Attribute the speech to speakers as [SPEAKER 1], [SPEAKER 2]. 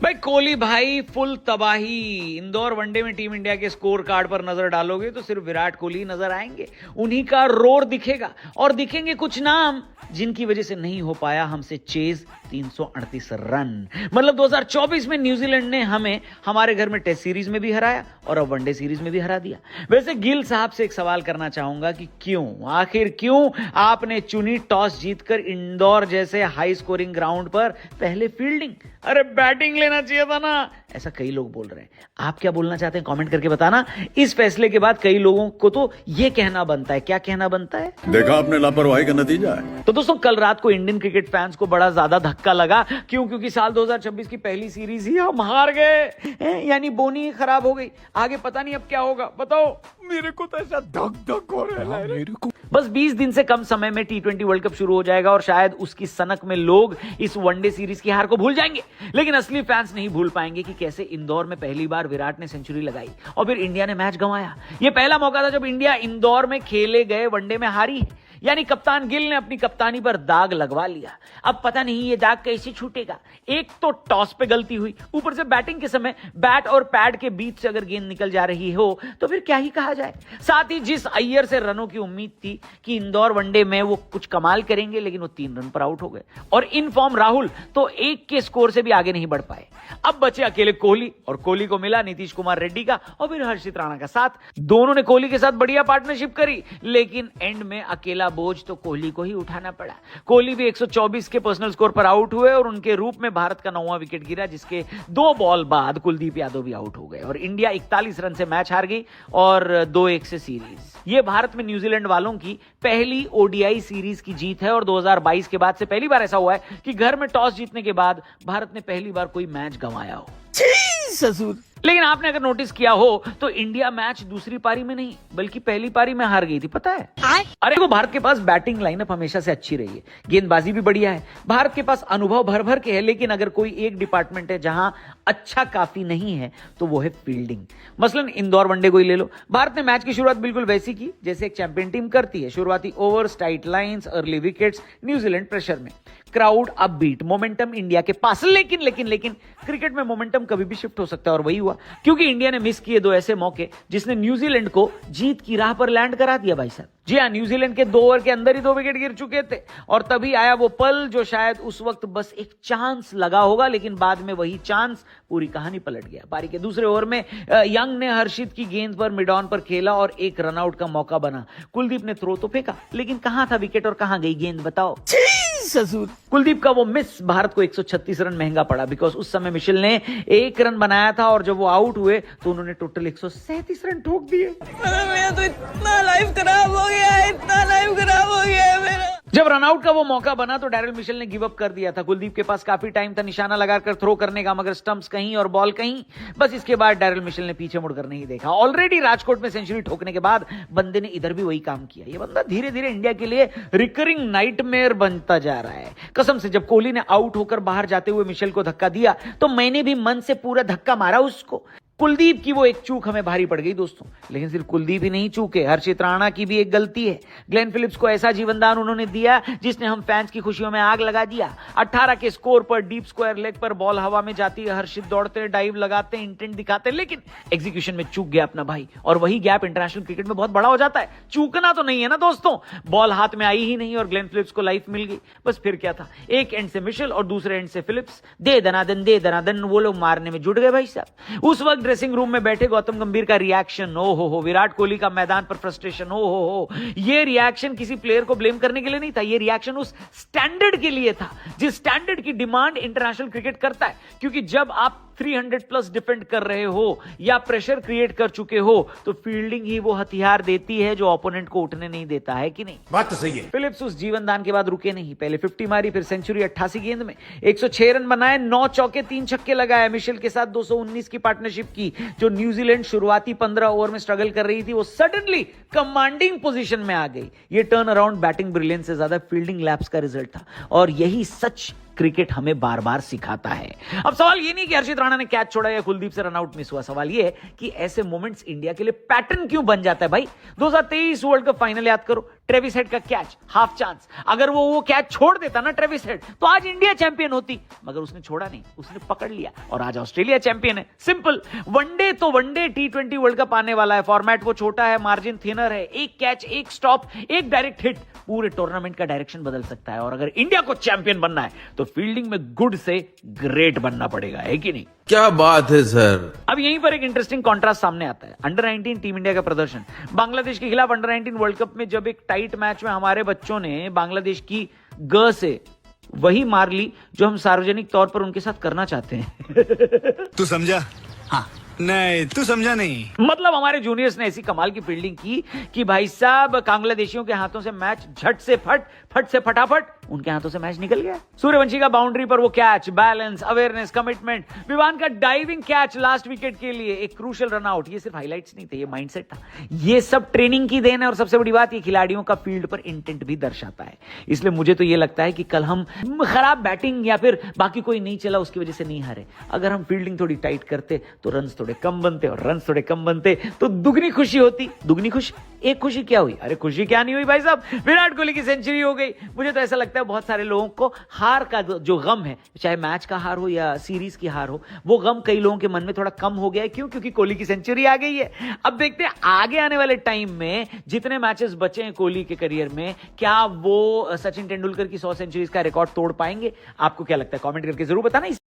[SPEAKER 1] भाई कोहली भाई फुल तबाही। इंदौर वनडे में टीम इंडिया के स्कोर कार्ड पर नजर डालोगे तो सिर्फ विराट कोहली नजर आएंगे। उन्हीं का रोर दिखेगा और दिखेंगे कुछ नाम जिनकी वजह से नहीं हो पाया हमसे चेज 338 रन। मतलब 2024 में न्यूजीलैंड ने हमें हमारे घर में टेस्ट सीरीज में भी हराया और अब वनडे सीरीज में भी हरा दिया। वैसे गिल साहब से एक सवाल करना चाहूंगा कि आखिर क्यों आपने चुनी टॉस जीतकर इंदौर जैसे हाई स्कोरिंग ग्राउंड पर पहले फील्डिंग? अरे बैटिंग लेना चाहिए था ना। ऐसा कई लोग बोल रहे हैं। आप क्या बोलना चाहते हैं कमेंट करके बताना। इस फैसले के बाद कई लोगों को तो यह कहना बनता है, क्या कहना बनता है?
[SPEAKER 2] देखा आपने लापरवाही का नतीजा है।
[SPEAKER 1] तो दोस्तों कल रात को इंडियन क्रिकेट फैंस को बड़ा ज्यादा धक्का लगा। क्योंकि साल 2026 की पहली सीरीज ही हम हार गए, यानी बोनी खराब हो गई। आगे पता नहीं अब क्या होगा। बताओ, मेरे को तो ऐसा धक धक हो रहा है। मेरे को बस 20 दिन से कम समय में T20 वर्ल्ड कप शुरू हो जाएगा और शायद उसकी सनक में लोग इस वनडे सीरीज की हार को भूल जाएंगे। लेकिन असली फैंस नहीं भूल पाएंगे कि कैसे इंदौर में पहली बार विराट ने सेंचुरी लगाई और फिर इंडिया ने मैच गंवाया। यह पहला मौका था जब इंडिया इंदौर में खेले गए वनडे में हारी है। यानी कप्तान गिल ने अपनी कप्तानी पर दाग लगवा लिया। अब पता नहीं ये दाग कैसे छूटेगा। एक तो टॉस पे गलती हुई, ऊपर से बैटिंग के समय बैट और पैड के बीच से अगर गेंद निकल जा रही हो तो फिर क्या ही कहा जाए। साथ ही जिस अय्यर से रनों की उम्मीद थी कि इंदौर वनडे में वो कुछ कमाल करेंगे, लेकिन वो 3 रन पर आउट हो गए। और इन फॉर्म राहुल तो 1 के स्कोर से भी आगे नहीं बढ़ पाए। अब बचे अकेले कोहली और कोहली को मिला नीतीश कुमार रेड्डी का और फिर हर्षित राणा का साथ। दोनों ने कोहली के साथ बढ़िया पार्टनरशिप करी, लेकिन एंड में अकेला बोझ तो कोहली को ही उठाना पड़ा। कोहली भी 124 के पर्सनल स्कोर पर आउट हुए और उनके रूप में भारत का 9वां विकेट गिरा, जिसके 2 बॉल बाद कुलदीप यादव भी आउट हो गए और इंडिया 41 रन से मैच हार गई और 2-1 से सीरीज। यह भारत में न्यूजीलैंड वालों की पहली ओडीआई सीरीज की जीत है और 2022 के बाद से पहली बार ऐसा हुआ है कि घर में टॉस जीतने के बाद भारत ने पहली बार कोई मैच गंवाया हो। ससुर। लेकिन आपने अगर नोटिस किया हो तो इंडिया मैच दूसरी पारी में नहीं बल्कि पहली पारी में हार गई थी, पता है? अरे वो भारत के पास बैटिंग लाइनअप हमेशा से अच्छी रही है, गेंदबाजी भी बढ़िया है, भारत के पास अनुभव भर भर के है। लेकिन अगर कोई एक डिपार्टमेंट है जहां अच्छा काफी नहीं है तो वो है फील्डिंग। मसलन इंदौर वनडे को ही ले लो। भारत ने मैच की शुरुआत बिल्कुल वैसी की जैसे एक चैंपियन टीम करती है। शुरुआती overs, tight lines, early wickets, New Zealand pressure में, क्राउड अपबीट, मोमेंटम इंडिया के पास। लेकिन क्रिकेट में मोमेंटम कभी भी शिफ्ट हो सकता है और वही हुआ, क्योंकि इंडिया ने मिस किए 2 ऐसे मौके जिसने न्यूजीलैंड को जीत की राह पर लैंड करा दिया। भाई साहब, जी हां, न्यूजीलैंड के 2 ओवर के अंदर ही 2 विकेट गिर चुके थे और तभी आया वो पल जो शायद उस वक्त बस एक चांस लगा होगा, लेकिन बाद में वही चांस पूरी कहानी पलट गया। पारी के दूसरे ओवर में यंग ने हर्षित की गेंद पर मिड ऑन पर खेला और एक रनआउट का मौका बना। कुलदीप ने थ्रो तो फेंका, लेकिन कहां था विकेट और कहां गई गेंद, बताओ? ससुर। कुलदीप का वो मिस भारत को 136 रन महंगा पड़ा, बिकॉज उस समय मिशेल ने 1 रन बनाया था और जब वो आउट हुए तो उन्होंने टोटल 137 रन ठोक दिए।
[SPEAKER 3] मेरा तो इतना लाइफ खराब हो गया है, इतना लाइफ खराब हो गया है मेरा।
[SPEAKER 1] जब रनआउट का वो मौका बना तो डैरिल मिशेल ने गिव अप कर दिया था। कुलदीप के पास काफी टाइम था निशाना लगाकर थ्रो करने का, मगर स्टंप्स कहीं और बॉल कहीं। बस इसके बाद डैरिल मिशेल ने पीछे मुड़कर नहीं देखा। ऑलरेडी राजकोट में सेंचुरी ठोकने के बाद बंदे ने इधर भी वही काम किया। ये बंदा धीरे धीरे इंडिया के लिए रिकरिंग नाइटमेयर बनता जा रहा है। कसम से, जब कोहली ने आउट होकर बाहर जाते हुए मिशेल को धक्का दिया तो मैंने भी मन से पूरा धक्का मारा उसको। कुलदीप की वो एक चूक हमें भारी पड़ गई दोस्तों। लेकिन सिर्फ कुलदीप ही नहीं चूके, हर्षित राणा की भी एक गलती है। ग्लेन फिलिप्स को ऐसा जीवनदान उन्होंने दिया जिसने हम फैंस की खुशियों में आग लगा दिया। 18 के स्कोर पर डीप स्क्वायर लेग पर बॉल हवा में जाती है, हर्षित दौड़ते, डाइव लगाते, इंटेंट दिखाते, लेकिन एग्जीक्यूशन में चूक गया अपना भाई। और वही गैप इंटरनेशनल क्रिकेट में बहुत बड़ा हो जाता है। चूकना तो नहीं है ना दोस्तों, बॉल हाथ में आई ही नहीं और ग्लेन फिलिप्स को लाइफ मिल गई। बस फिर क्या था, एक एंड से मिशेल और दूसरे एंड से फिलिप्स, दे दनादन वो लोग मारने में जुट गए। भाई साहब, उस वक्त ड्रेसिंग रूम में बैठे गौतम गंभीर का रिएक्शन, ओ हो, विराट कोहली का मैदान पर फ्रस्ट्रेशन, ओ हो, ये रिएक्शन किसी प्लेयर को ब्लेम करने के लिए नहीं था। ये रिएक्शन उस स्टैंडर्ड के लिए था जिस स्टैंडर्ड की डिमांड इंटरनेशनल क्रिकेट करता है। क्योंकि जब आप 300 प्लस डिफेंड कर रहे हो या प्रेशर क्रिएट कर चुके हो तो फील्डिंग ही वो हथियार देती है जो ओपोनेंट को उठने नहीं देता है, कि नहीं?
[SPEAKER 4] बात तो सही है।
[SPEAKER 1] फिलिप्स उस जीवनदान के बाद रुके नहीं, पहले 50 मारी, फिर सेंचुरी 88 गेंद में, 106 रन बनाए, 9 चौके 3 छक्के लगाए। मिशेल के साथ 219 की पार्टनरशिप की। जो न्यूजीलैंड शुरुआती 15 ओवर में स्ट्रगल कर रही थी वो सडनली कमांडिंग पोजीशन में आ गई। ये टर्न अराउंड बैटिंग ब्रिलियंस से ज्यादा फील्डिंग लैप्स का रिजल्ट था और यही सच क्रिकेट हमें बार बार सिखाता है। अब सवाल ये नहीं कि हर्षित राणा ने कैच छोड़ा या कुलदीप से रनआउट मिस हुआ, सवाल ये है कि ऐसे मोमेंट्स इंडिया के लिए पैटर्न क्यों बन जाता है भाई। 2023 वर्ल्ड कप फाइनल याद करो, ट्रेविस हेड का कैच, हाफ चांस, अगर वो कैच छोड़ देता ना ट्रेविस हेड तो आज इंडिया चैंपियन होती, मगर उसने छोड़ा नहीं, उसने पकड़ लिया और आज ऑस्ट्रेलिया चैंपियन है। सिंपल। वनडे तो वनडे, T20 वर्ल्ड कप आने वाला है, फॉर्मेट वो छोटा है, मार्जिन थिनर है, एक कैच, एक स्टॉप, एक डायरेक्ट हिट पूरे टूर्नामेंट का डायरेक्शन बदल सकता है। और अगर इंडिया को चैंपियन बनना है तो फील्डिंग में गुड से ग्रेट बनना पड़ेगा, है कि नहीं?
[SPEAKER 4] क्या बात है सर।
[SPEAKER 1] अब यहीं पर एक इंटरेस्टिंग कॉन्ट्रास्ट सामने आता है। अंडर 19 टीम इंडिया का प्रदर्शन, बांग्लादेश के खिलाफ अंडर 19 वर्ल्ड कप में जब एक टाइट मैच में हमारे बच्चों ने बांग्लादेश की ग से वही मार ली जो हम सार्वजनिक तौर पर उनके साथ करना चाहते हैं।
[SPEAKER 5] तू समझा? हाँ। नहीं, तू समझा नहीं।
[SPEAKER 1] मतलब हमारे जूनियर्स ने ऐसी कमाल की फील्डिंग की कि भाई साहब बांग्लादेशियों के हाथों से मैच झट से फट से फटाफट उनके हाथों से मैच निकल गया। सूर्यवंशी का बाउंड्री पर वो catch, balance, awareness, commitment, Vivaan का डाइविंग कैच लास्ट विकेट के लिए, एक क्रूशियल रनआउट, ये सिर्फ हाइलाइट्स नहीं थे, ये माइंडसेट था। ये सब ट्रेनिंग की देन है और सबसे बड़ी बात ये खिलाड़ियों का फील्ड पर इंटेंट भी दर्शाता है। इसलिए मुझे तो ये लगता है कि कल हम खराब बैटिंग या फिर बाकी कोई नहीं चला उसकी वजह से नहीं हारे। अगर हम फील्डिंग थोड़ी टाइट करते तो रन्स थोड़े कम बनते और रन्स थोड़े कम बनते तो दुगनी खुशी होती। दुगनी खुशी, एक खुशी क्या हुई? अरे खुशी क्या नहीं हुई भाई साहब, विराट कोहली की सेंचुरी हो गई। मुझे तो ऐसा लगता है बहुत सारे लोगों को हार का जो गम है, चाहे मैच का हार हो या सीरीज की हार हो, वो गम कई लोगों के मन में थोड़ा कम हो गया है। क्यों? क्योंकि कोहली की सेंचुरी आ गई है। अब देखते हैं आगे आने वाले टाइम में जितने मैचेस बचे हैं कोहली के करियर में, क्या वो सचिन तेंदुलकर की 100 सेंचुरीज का रिकॉर्ड तोड़ पाएंगे? आपको क्या लगता है? कमेंट करके जरूर बताना।